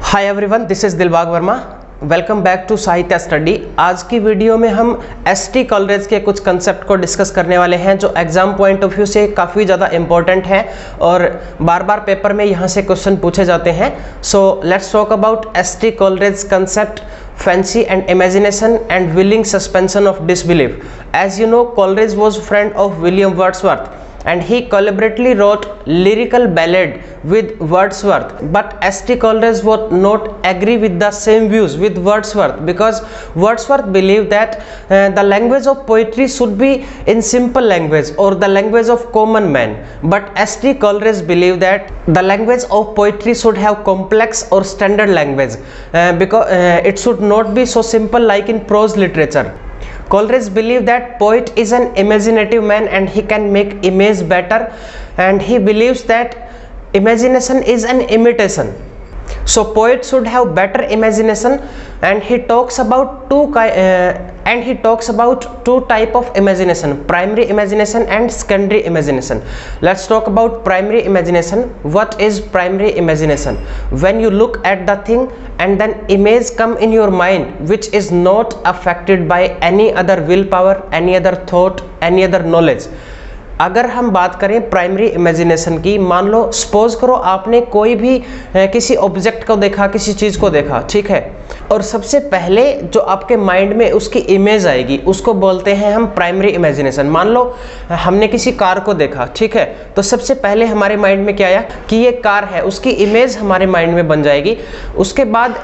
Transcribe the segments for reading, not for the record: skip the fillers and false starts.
Hi everyone, this is Dilbag Verma. Welcome back to Sahitya study. आज की video में हम एसटी कॉलरेज के कुछ कंसेप्ट को डिस्कस करने वाले हैं जो एग्जाम पॉइंट ऑफ व्यू से काफ़ी ज़्यादा इंपॉर्टेंट है और बार बार पेपर में यहाँ से क्वेश्चन पूछे जाते हैं। So let's talk about ST Coleridge concept, fancy and imagination and willing suspension of disbelief. As you know, Coleridge was friend of William Wordsworth and he collaboratively wrote lyrical ballad with Wordsworth, but S.T. Coleridge would not agree with the same views with Wordsworth because Wordsworth believed that the language of poetry should be in simple language or the language of common man, but S.T. Coleridge believed that the language of poetry should have complex or standard language because it should not be so simple like in prose literature. Coleridge believed that poet is an imaginative man and he can make image better, and he believes that imagination is an imitation. So poet should have better imagination, and he talks about two type of imagination: primary imagination and secondary imagination. Let's talk about primary imagination. What is primary imagination? When you look at the thing and then image come in your mind which is not affected by any other willpower, any other thought, any other knowledge. अगर हम बात करें primary imagination की, मान लो suppose करो आपने कोई भी किसी ऑब्जेक्ट को देखा, किसी चीज़ को देखा, ठीक है, और सबसे पहले जो आपके माइंड में उसकी इमेज आएगी उसको बोलते हैं हम प्राइमरी इमेजिनेशन। मान लो हमने किसी कार को देखा, ठीक है, तो सबसे पहले हमारे माइंड में क्या आया कि ये कार है, उसकी इमेज हमारे माइंड में बन जाएगी। उसके बाद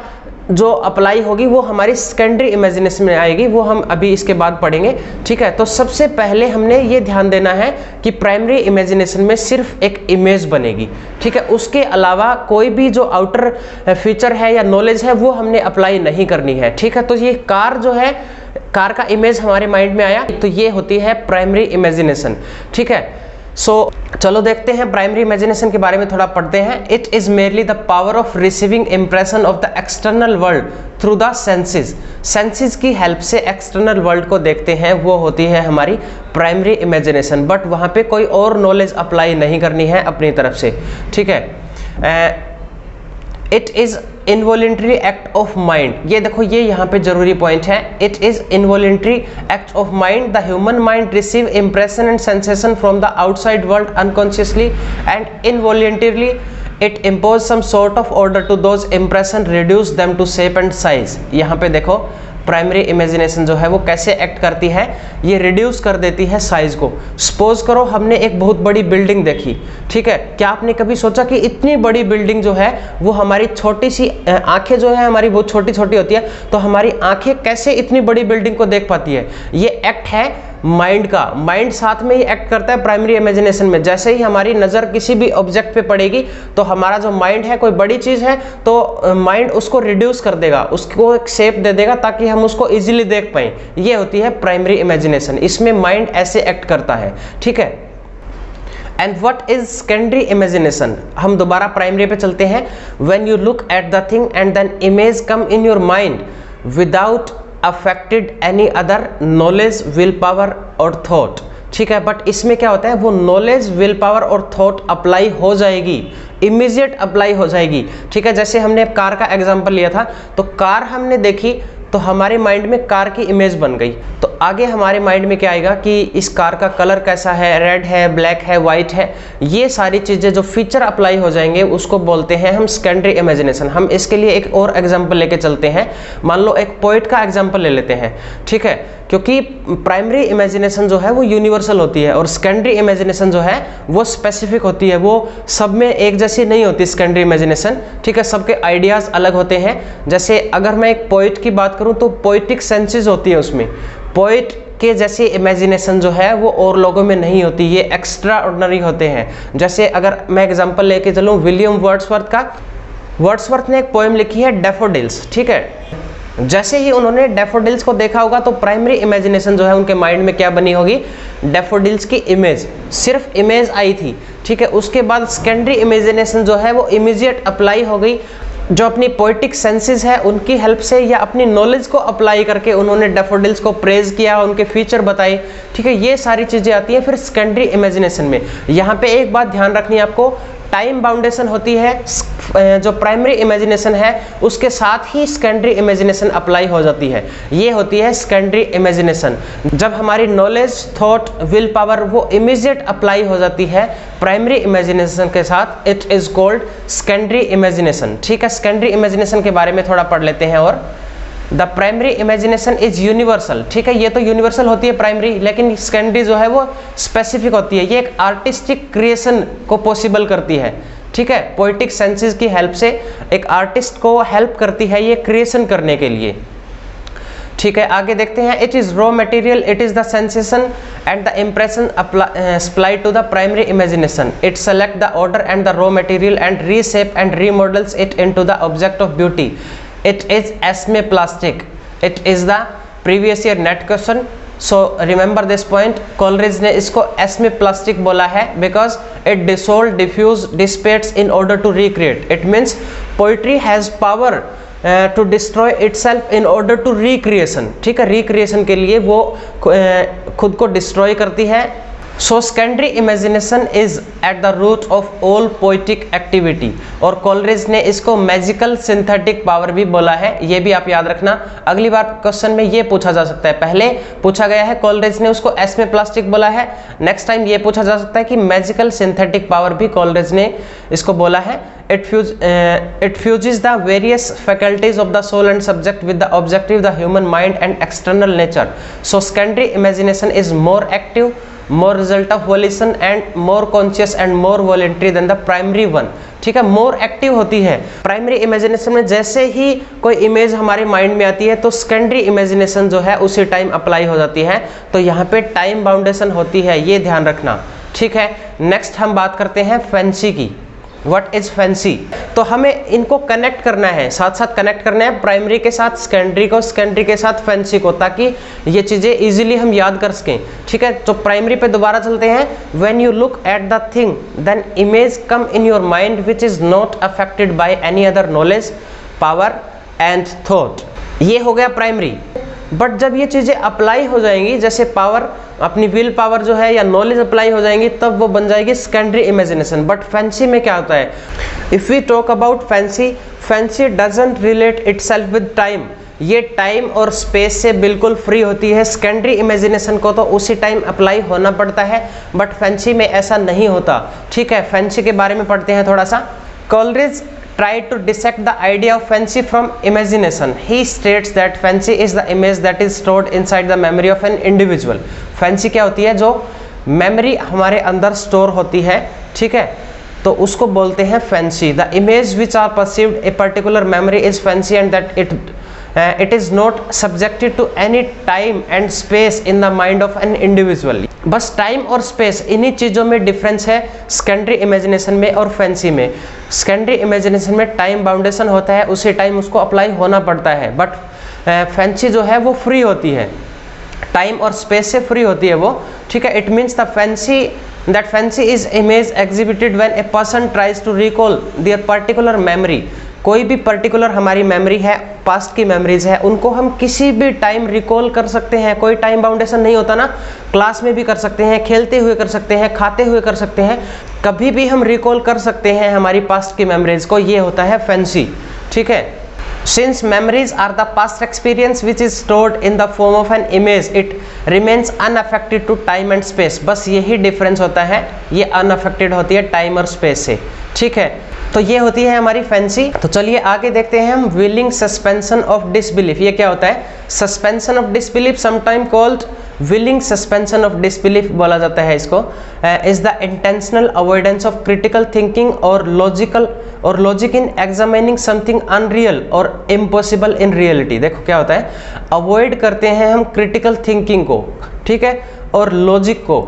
जो अप्लाई होगी वो हमारी सेकेंडरी इमेजिनेशन में आएगी, वो हम अभी इसके बाद पढ़ेंगे, ठीक है। तो सबसे पहले हमने ये ध्यान देना है कि प्राइमरी इमेजिनेशन में सिर्फ एक इमेज बनेगी, ठीक है, उसके अलावा कोई भी जो आउटर फीचर है या नॉलेज है वो हमने अप्लाई नहीं करनी है, ठीक है। तो ये कार जो है, कार का इमेज हमारे माइंड में आया, तो ये होती है प्राइमरी इमेजिनेशन, ठीक है। चलो देखते हैं प्राइमरी इमेजिनेशन के बारे में थोड़ा पढ़ते हैं। It is merely the power of receiving impression of the external world through the senses. Senses की हेल्प से एक्सटर्नल वर्ल्ड को देखते हैं, वो होती है हमारी प्राइमरी इमेजिनेशन। बट वहाँ पे कोई और नॉलेज अप्लाई नहीं करनी है अपनी तरफ से, ठीक है। It is involuntary act of mind. ये देखो, ये यहाँ पे जरूरी पॉइंट है। It is involuntary act of mind. The human mind receive impression and sensation from the outside world unconsciously and involuntarily it impose some sort of order to those impression, reduce them to shape and size. यहाँ पे देखो primary imagination जो है वो कैसे act करती है, ये रिड्यूस कर देती है साइज को। सपोज करो हमने एक बहुत बड़ी बिल्डिंग देखी, ठीक है, क्या आपने कभी सोचा कि इतनी बड़ी बिल्डिंग जो है वो हमारी छोटी सी आंखें जो है हमारी बहुत छोटी छोटी होती है, तो हमारी आंखें कैसे इतनी बड़ी बिल्डिंग को देख पाती है? ये एक्ट है माइंड का। माइंड साथ में ही एक्ट करता है प्राइमरी इमेजिनेशन में। जैसे ही हमारी नज़र किसी भी ऑब्जेक्ट पे पड़ेगी तो हमारा जो माइंड है, कोई बड़ी चीज़ है तो माइंड उसको रिड्यूस कर देगा, उसको एक शेप दे देगा ताकि हम उसको इजीली देख पाएं। ये होती है प्राइमरी इमेजिनेशन। इसमें माइंड ऐसे एक्ट करता है, ठीक है। And what is secondary imagination? हम दोबारा प्राइमरी पे चलते हैं। When you look at the thing and then image come in your mind without affected any other knowledge, will power और थॉट, ठीक है। बट इसमें क्या होता है, वो नॉलेज, विल पावर और थॉट अप्लाई हो जाएगी, इमीडिएट अप्लाई हो जाएगी, ठीक है। जैसे हमने कार का एग्जांपल लिया था, तो कार हमने देखी तो हमारे माइंड में कार की इमेज बन गई, तो आगे हमारे माइंड में क्या आएगा कि इस कार का कलर कैसा है, रेड है, ब्लैक है, वाइट है। ये सारी चीज़ें जो फीचर अप्लाई हो जाएंगे उसको बोलते हैं हम सेकेंडरी इमेजिनेशन। हम इसके लिए एक और एग्जांपल लेके चलते हैं। मान लो एक पोइट का एग्जांपल ले लेते हैं, ठीक है, क्योंकि प्राइमरी इमेजिनेशन जो है वो यूनिवर्सल होती है और सेकेंडरी इमेजिनेशन जो है वो स्पेसिफिक होती है, वो सब में एक जैसी नहीं होती सेकेंडरी इमेजिनेशन, ठीक है। सबके आइडियाज़ अलग होते हैं। जैसे अगर मैं एक पोइट की बात करूं तो पोइटिक सेंसेस होती है उसमें। पोइट के जैसी इमेजिनेशन जो है वो और लोगों में नहीं होती, ये एक्स्ट्रा ऑर्डिनरी होते हैं। जैसे अगर मैं एग्जांपल लेके चलूँ विलियम वर्ड्सवर्थ का, वर्ड्सवर्थ ने एक पोएम लिखी है डैफोडिल्स, ठीक है। जैसे ही उन्होंने डैफोडिल्स को देखा होगा तो प्राइमरी इमेजिनेशन जो है उनके माइंड में क्या बनी होगी, डैफोडिल्स की इमेज, सिर्फ इमेज आई थी, ठीक है। उसके बाद सेकेंडरी इमेजिनेशन जो है वो इमीडिएट अप्लाई हो गई। जो अपनी पोएटिक सेंसेस है उनकी हेल्प से या अपनी नॉलेज को अप्लाई करके उन्होंने डैफोडिल्स को प्रेज किया, उनके फीचर बताए, ठीक है। ये सारी चीज़ें आती हैं फिर सेकेंडरी इमेजिनेशन में। यहाँ पे एक बात ध्यान रखनी है आपको, टाइम बाउंडेशन होती है जो प्राइमरी इमेजिनेशन है उसके साथ ही सेकेंडरी इमेजिनेशन अप्लाई हो जाती है, ये होती है सेकेंडरी इमेजिनेशन। जब हमारी नॉलेज, थॉट, विल पावर वो इमीडिएट अप्लाई हो जाती है प्राइमरी इमेजिनेशन के साथ, it is called secondary imagination. ठीक है, सेकेंडरी इमेजिनेशन के बारे में थोड़ा पढ़ लेते हैं। और the primary imagination is universal. ठीक है, ये तो यूनिवर्सल होती है प्राइमरी, लेकिन सेकेंडरी जो है वो स्पेसिफिक होती है। ये एक आर्टिस्टिक क्रिएशन को पॉसिबल करती है। ठीक है, पोएटिक सेंसेस की हेल्प से एक आर्टिस्ट को हेल्प करती है ये क्रिएशन करने के लिए। ठीक है, आगे देखते हैं। It is raw material, it is the sensation and the impression apply to the primary imagination. It select the order and the raw material and reshape and remodels it into the object of beauty. It is asmoplastic. It is the previous year net question. So remember this point. Coleridge ने इसको asmoplastic बोला है because it dissolve, diffuse, dissipates in order to recreate. It means poetry has power to destroy itself in order to recreation. ठीक है, recreation के लिए वो खुद को destroy करती है। So secondary imagination is at the root of all poetic activity। और कॉलरिज ने इसको मैजिकल सिंथेटिक पावर भी बोला है, ये भी आप याद रखना। अगली बार क्वेश्चन में ये पूछा जा सकता है, पहले पूछा गया है कॉलरिज ने उसको एस्मेप्लास्टिक बोला है, नेक्स्ट टाइम ये पूछा जा सकता है कि मैजिकल सिंथेटिक पावर भी कॉलरिज ने इसको बोला है। It fuses the various faculties of the soul and subject with the objective, the human mind and external nature. So secondary imagination is more active, more result of volition and more conscious and more voluntary than the primary one। ठीक है, more active होती है। Primary imagination में जैसे ही कोई image हमारे mind में आती है तो सेकेंडरी इमेजिनेशन जो है उसी टाइम अप्लाई हो जाती है। तो यहाँ पे टाइम बाउंडेशन होती है, ये ध्यान रखना। ठीक है, नेक्स्ट हम बात करते हैं फैंसी की। What is fancy? तो हमें इनको कनेक्ट करना है, साथ साथ कनेक्ट करना है, प्राइमरी के साथ सेकेंडरी को, सेकेंडरी के साथ फैंसी को, ताकि ये चीज़ें इजीली हम याद कर सकें। ठीक है, तो प्राइमरी पे दोबारा चलते हैं। When you look at the thing then image come in your mind which is not affected by any other knowledge, power and thought. ये हो गया प्राइमरी। बट जब ये चीज़ें अप्लाई हो जाएंगी, जैसे पावर, अपनी विल पावर जो है या नॉलेज अप्लाई हो जाएंगी, तब वो बन जाएगी सेकेंडरी इमेजिनेशन। बट फैंसी में क्या होता है? If we talk about fancy, fancy doesn't relate itself with time. ये टाइम और स्पेस से बिल्कुल फ्री होती है। सेकेंडरी इमेजिनेशन को तो उसी टाइम अप्लाई होना पड़ता है, बट फैंसी में ऐसा नहीं होता। ठीक है, फैंसी के बारे में पढ़ते हैं थोड़ा सा। Coleridge tried to dissect the idea of fancy from imagination. He states that fancy is the image that is stored inside the memory of an individual. Fancy क्या होती है? जो memory हमारे अंदर store होती है, ठीक है, तो उसको बोलते हैं fancy. The image which are perceived a particular memory is fancy and that it is not subjected to any time and space in the mind of an individual. बस टाइम और स्पेस, इन्हीं चीज़ों में डिफरेंस है secondary imagination में और fancy में। Secondary imagination में टाइम बाउंडेशन होता है, उसी टाइम उसको अप्लाई होना पड़ता है। बट फैंसी जो है वो फ्री होती है, टाइम और स्पेस से फ्री होती है वो। ठीक है, it means the fancy that fancy is image exhibited when a person tries to recall their particular memory। कोई भी पर्टिकुलर हमारी मेमोरी है, पास्ट की मेमोरीज है, उनको हम किसी भी टाइम रिकॉल कर सकते हैं। कोई टाइम बाउंडेशन नहीं होता ना, क्लास में भी कर सकते हैं, खेलते हुए कर सकते हैं, खाते हुए कर सकते हैं, कभी भी हम रिकॉल कर सकते हैं हमारी पास्ट की मेमोरीज को। ये होता है फैंसी। ठीक है, Since memories are the past experience which is stored in the form of an image, it remains unaffected to time and space। बस यही डिफरेंस होता है, ये unaffected होती है टाइम और स्पेस से। ठीक है, तो ये होती है हमारी फैंसी। तो चलिए आगे देखते हैं हम विलिंग सस्पेंशन ऑफ डिसबिलीफ। ये क्या होता है? Suspension of disbelief, sometime called willing suspension of disbelief बोला जाता है इसको। Is the intentional avoidance of critical thinking और logic in examining something unreal और इम्पॉसिबल इन रियलिटी। देखो क्या होता है, अवॉइड करते हैं हम क्रिटिकल थिंकिंग को, ठीक है, और लॉजिक को।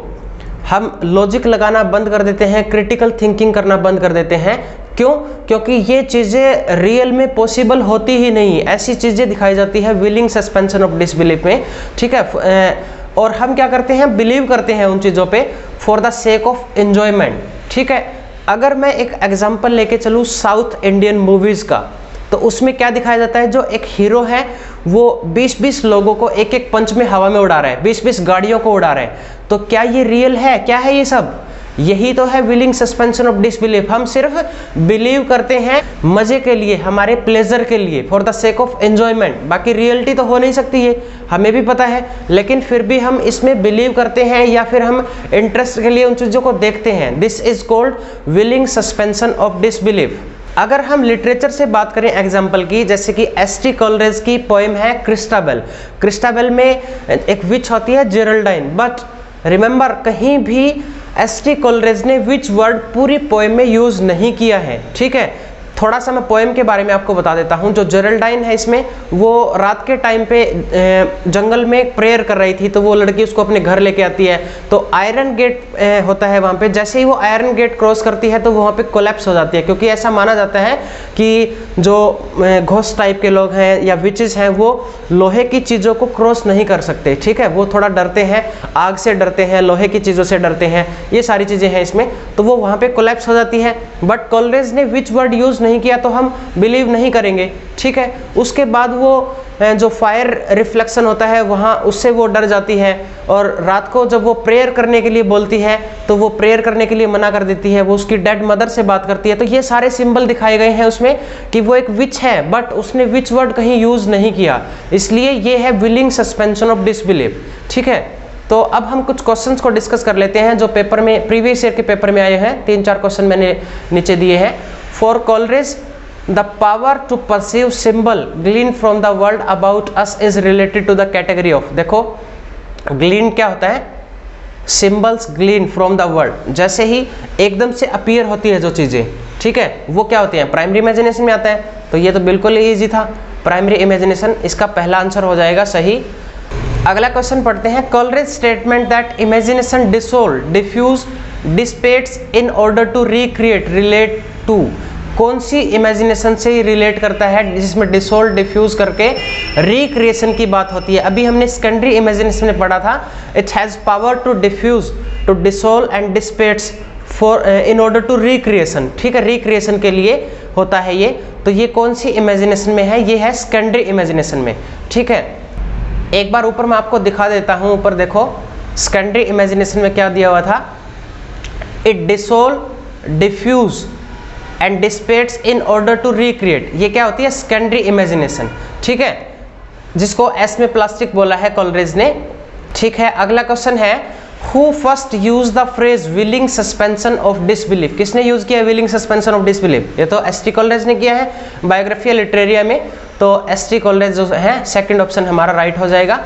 हम लॉजिक लगाना बंद कर देते हैं, क्रिटिकल थिंकिंग करना बंद कर देते हैं। क्यों? क्योंकि ये चीज़ें रियल में पॉसिबल होती ही नहीं, ऐसी चीज़ें दिखाई जाती है विलिंग सस्पेंशन ऑफ डिसबिलीफ में। ठीक है, और हम क्या करते हैं? बिलीव करते हैं उन चीज़ों पे for the sake of enjoyment. ठीक है, अगर मैं एक एग्जांपल लेके चलूँ साउथ इंडियन मूवीज़ का, तो उसमें क्या दिखाया जाता है? जो एक हीरो है वो 20-20 लोगों को एक एक पंच में हवा में उड़ा रहा है, 20-20 गाड़ियों को उड़ा रहा है। तो क्या ये रियल है? क्या है ये सब? यही तो है विलिंग सस्पेंशन ऑफ डिसबिलीफ। हम सिर्फ बिलीव करते हैं मजे के लिए, हमारे प्लेजर के लिए, for the sake of enjoyment. बाकी रियलिटी तो हो नहीं सकती है, हमें भी पता है, लेकिन फिर भी हम इसमें बिलीव करते हैं या फिर हम इंटरेस्ट के लिए उन चीज़ों को देखते हैं। This is called willing suspension of disbelief. अगर हम लिटरेचर से बात करें एग्जाम्पल की, जैसे कि एस.टी. कोलरेज की पोएम है क्रिस्टाबेल। क्रिस्टाबेल में एक विच होती है जेरल्डाइन, बट रिमेंबर कहीं भी एस.टी. कोलरेज ने विच वर्ड पूरी पोएम में यूज नहीं किया है। ठीक है, थोड़ा सा मैं पोएम के बारे में आपको बता देता हूँ। जो जेरल्डाइन है इसमें, वो रात के टाइम पे जंगल में प्रेयर कर रही थी, तो वो लड़की उसको अपने घर लेके आती है। तो आयरन गेट होता है वहाँ पे, जैसे ही वो आयरन गेट क्रॉस करती है तो वहाँ पे कोलैप्स हो जाती है, क्योंकि ऐसा माना जाता है कि जो घोस्ट टाइप के लोग हैं या विचेस हैं वो लोहे की चीज़ों को क्रॉस नहीं कर सकते। ठीक है, वो थोड़ा डरते हैं, आग से डरते हैं, लोहे की चीज़ों से डरते हैं, ये सारी चीज़ें हैं इसमें। तो वो वहाँ पे कोलैप्स हो जाती है, बट कोलरेज ने विच वर्ड यूज़ नहीं किया तो हम बिलीव नहीं करेंगे। ठीक है, उसके बाद वो जो फायर रिफ्लेक्शन होता है वहाँ, उससे वो डर जाती है, और रात को जब वो प्रेयर करने के लिए बोलती है तो वो प्रेयर करने के लिए मना कर देती है। वो उसकी डेड मदर से बात करती है। तो ये सारे सिंबल दिखाए गए हैं उसमें कि वो एक विच है, बट उसने विच वर्ड कहीं यूज नहीं किया, इसलिए ये है विलिंग सस्पेंशन ऑफ डिसबिलीफ। ठीक है, तो अब हम कुछ क्वेश्चंस को डिस्कस कर लेते हैं जो पेपर में, प्रीवियस ईयर के पेपर में आए हैं। 3-4 क्वेश्चन मैंने नीचे दिए हैं। For Coleridge the power to perceive symbol glean from the world about us is related to the category of, देखो ग्लीन क्या होता है, symbols glean from the world, जैसे ही एकदम से अपीयर होती है जो चीज़ें, ठीक है, वो क्या होती हैं, प्राइमरी इमेजिनेशन में आता है। तो ये तो बिल्कुल ही ईजी था, प्राइमरी इमेजिनेशन, इसका पहला आंसर हो जाएगा सही। अगला क्वेश्चन पढ़ते हैं। Coleridge statement that imagination dissolve diffuse dissipates in order to recreate relate to, कौन सी इमेजिनेशन से रिलेट करता है जिसमें डिसोल्व डिफ्यूज करके रिक्रिएशन की बात होती है। अभी हमने सेकेंडरी इमेजिनेशन में पढ़ा था, it has power to diffuse, to dissolve and dissipates for in order to recreation. ठीक है, रिक्रिएशन के लिए होता है ये। तो ये कौन सी इमेजिनेशन में है, ये है सेकेंडरी इमेजिनेशन में। ठीक है, एक बार ऊपर मैं आपको दिखा देता हूँ। ऊपर देखो, सेकेंडरी इमेजिनेशन में क्या दिया हुआ था, it dissolve diffuse and dissipates in order to recreate. ये क्या होती है, सेकेंडरी इमेजिनेशन। ठीक है, जिसको एस में प्लास्टिक बोला है कोलरेज ने। ठीक है, अगला क्वेश्चन है, who first use the phrase willing suspension of disbelief, किसने यूज किया विलिंग सस्पेंशन ऑफ डिसबिलीफ, ये तो एस.टी. कोलरेज ने किया है बायोग्राफिया लिटरेरिया में। तो एस.टी. कोलरेज जो है सेकंड ऑप्शन हमारा राइट हो जाएगा।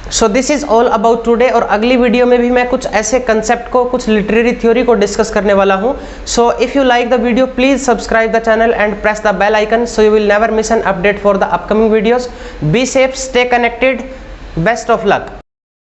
So this is all about today, और अगली वीडियो में भी मैं कुछ ऐसे कंसेप्ट को, कुछ लिटरेरी थ्योरी को डिस्कस करने वाला हूँ। So if you like the video please subscribe the channel and press the bell icon so you will never miss an update for the upcoming videos. Be safe, stay connected, best of luck.